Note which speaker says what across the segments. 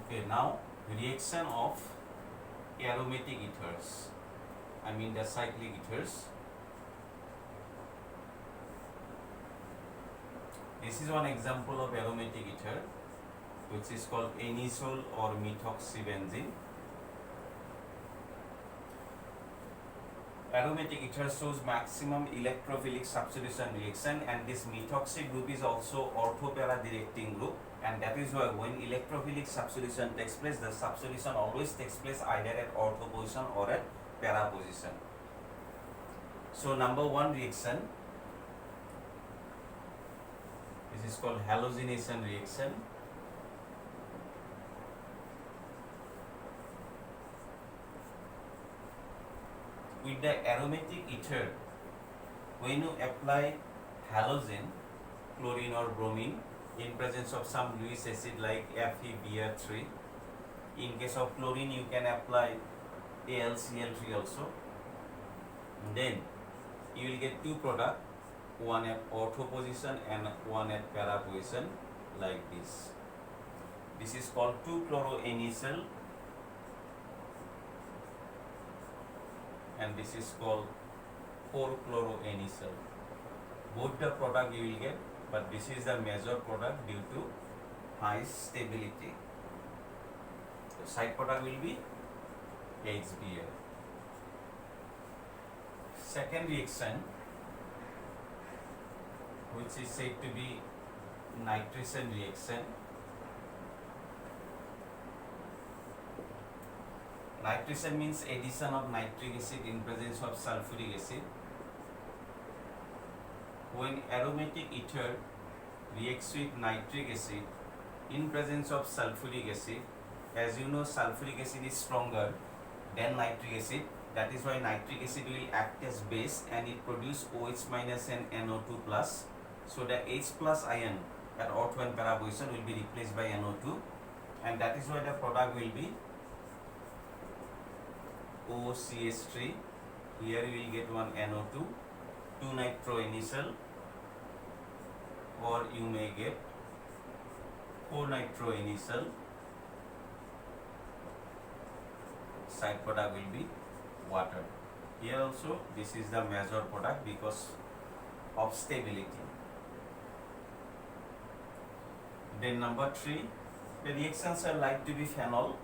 Speaker 1: Okay, now reaction of aromatic ethers, I mean the cyclic ethers. This is one example of aromatic ether, which is called anisole or methoxybenzene. Aromatic ether shows maximum electrophilic substitution reaction, and this methoxy group is also orthopara directing group, and that is why when electrophilic substitution takes place, the substitution always takes place either at ortho position or at para position. So number one reaction, this is called halogenation reaction. With the aromatic ether, when you apply halogen, chlorine or bromine, in presence of some Lewis acid like FeBr3, in case of chlorine you can apply AlCl3 also, then you will get two products, one at ortho position and one at para position, like this. This is called 2-chloroanisole, and this is called 4-chloroanisole. Both the product you will get, but this is the major product due to high stability. The side product will be HBl. Second reaction, which is said to be nitration reaction. Nitration means addition of nitric acid in presence of sulfuric acid. When aromatic ether reacts with nitric acid in presence of sulfuric acid, as you know, sulfuric acid is stronger than nitric acid. That is why nitric acid will act as base and it produce OH minus and NO2 plus. So the H plus ion at ortho and para position will be replaced by NO2, and that is why the product will be OCH3. Here we will get one NO2, 2-nitroanisole, or you may get 4-nitroanisole. Side product will be water. Here also this is the major product because of stability. Then number 3, the reactions are like to be phenol.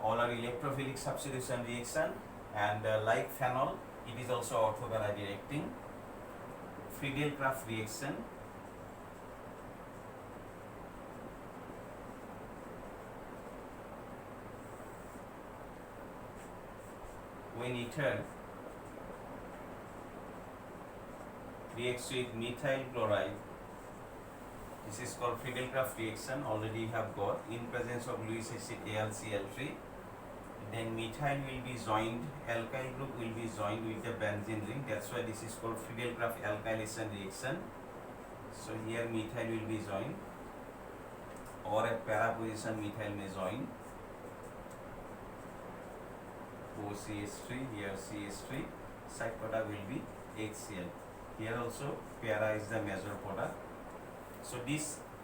Speaker 1: All are electrophilic substitution reaction, and like phenol, it is also orthopara directing. Friedel-Crafts reaction. When ether reacts with methyl chloride, this is called Friedel-Crafts reaction. Already you have got in presence of Lewis acid AlCl3. Then methyl will be joined, alkyl group will be joined with the benzene ring. That's why this is called Friedel-Crafts alkylation reaction. So here methyl will be joined, or at para position methyl may join. OCH3, here CH3, side product will be HCl. Here also para is the major product. So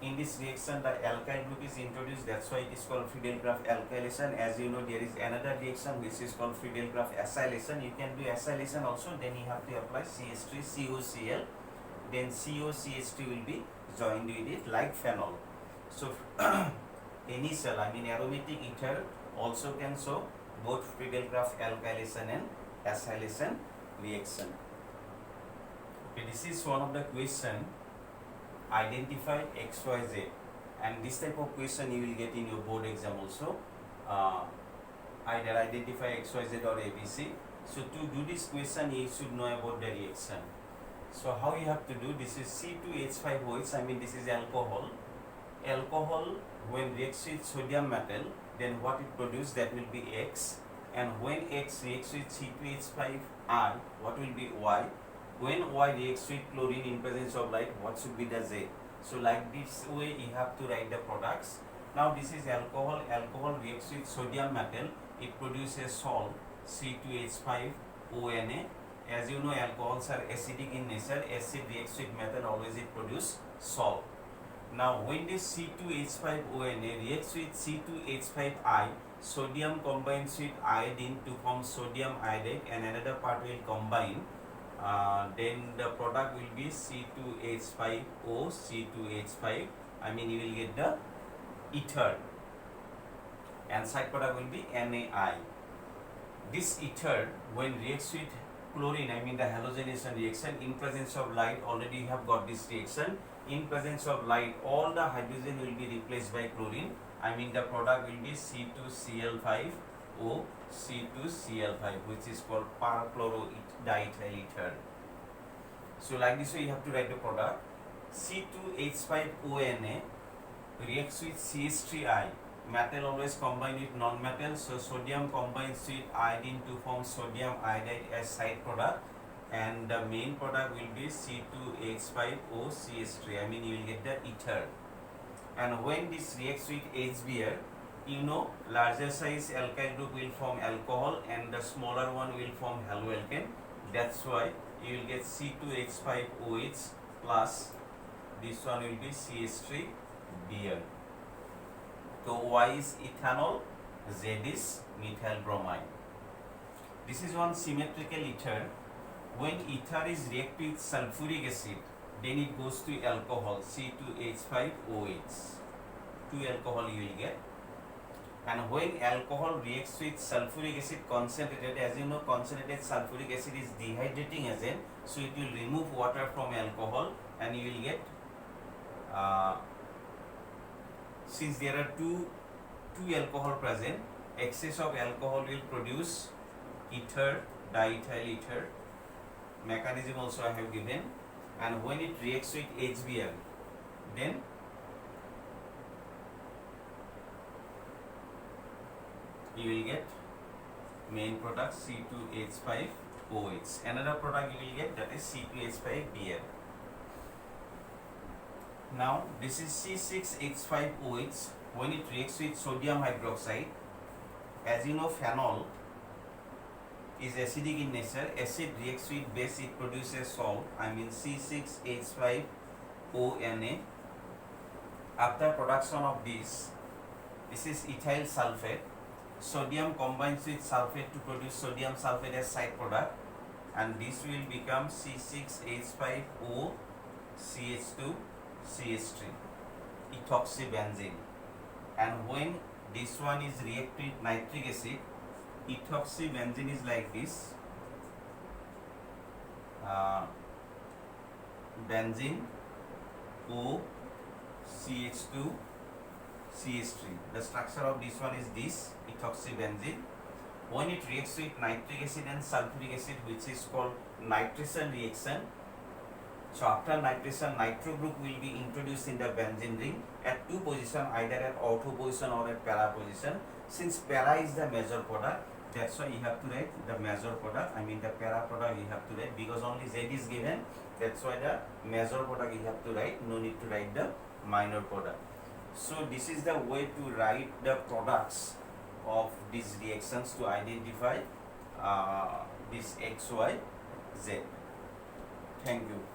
Speaker 1: in this reaction the alkyl group is introduced, that's why it is called Friedel-Crafts alkylation. As you know, there is another reaction which is called Friedel-Crafts acylation. You can do acylation also, then you have to apply CH3 COCl, then COCH3 will be joined with it like phenol. So anisole, I mean aromatic ether, also can show both Friedel-Crafts alkylation and acylation reaction. Okay, this is one of the question. Identify XYZ, and this type of question you will get in your board exam also. Either identify XYZ or ABC. So to do this question you should know about the reaction. So how you have to do this is C2H5OH, I mean this is alcohol. Alcohol when reacts with sodium metal, then what it produces, that will be X, and when X reacts with C2H5R, what will be Y. When Y reacts with chlorine in presence of light, what should be the Z? So like this way you have to write the products. Now this is alcohol. Alcohol reacts with sodium metal, it produces salt C2H5ONA. As you know, alcohols are acidic in nature. Acid reacts with metal, always it produces salt. Now when this C2H5ONA reacts with C2H5I, sodium combines with iodine to form sodium iodide and another part will combine. Then the product will be C2H5O, C2H5. I mean you will get the ether, and side product will be NaI. This ether when reacts with chlorine, I mean the halogenation reaction, in presence of light, already you have got this reaction. In presence of light, all the hydrogen will be replaced by chlorine. I mean the product will be C2Cl5O, C2Cl5, which is called perchlorodiethyl ether. So like this way you have to write the product. C2H5ONA reacts with CH3I. Metal always combine with non-metal, so sodium combines with iodine to form sodium iodide as side product, and the main product will be C2H5O, CH3. I mean you will get the ether. And when this reacts with HBr, you know larger size alkyl group will form alcohol and the smaller one will form haloalkane. That's why you will get C2H5OH plus this one will be CH3Br. So Y is ethanol, Z is methyl bromide. This is one symmetrical ether. When ether is reacted with sulfuric acid, then it goes to alcohol, C2H5OH. 2 alcohol you will get. And when alcohol reacts with sulfuric acid concentrated, as you know concentrated sulfuric acid is dehydrating agent, so it will remove water from alcohol and you will get since there are two alcohol present, excess of alcohol will produce ether, diethyl ether. Mechanism also I have given. And when it reacts with HBr, then you will get main product C2H5OH. Another product you will get, that is C2H5Br. Now this is C6H5OH. When it reacts with sodium hydroxide, as you know phenol is acidic in nature. Acid reacts with base, it produces salt. I mean C6H5ONA. After production of this is ethyl sulfate. Sodium combines with sulfate to produce sodium sulfate as side product, and this will become C6H5O, CH2, CH3, ethoxybenzene. And when this one is reacted with nitric acid, ethoxybenzene is like this, benzene O, CH2, CH3. The structure of this one is this, ethoxybenzene. When it reacts with nitric acid and sulfuric acid, which is called nitration reaction, so after nitration, nitro group will be introduced in the benzene ring at 2 position, either at ortho position or at para position. Since para is the major product, that's why you have to write the major product. I mean the para product you have to write, because only Z is given. That's why the major product you have to write. No need to write the minor product. So this is the way to write the products of these reactions to identify this X, Y, Z. Thank you.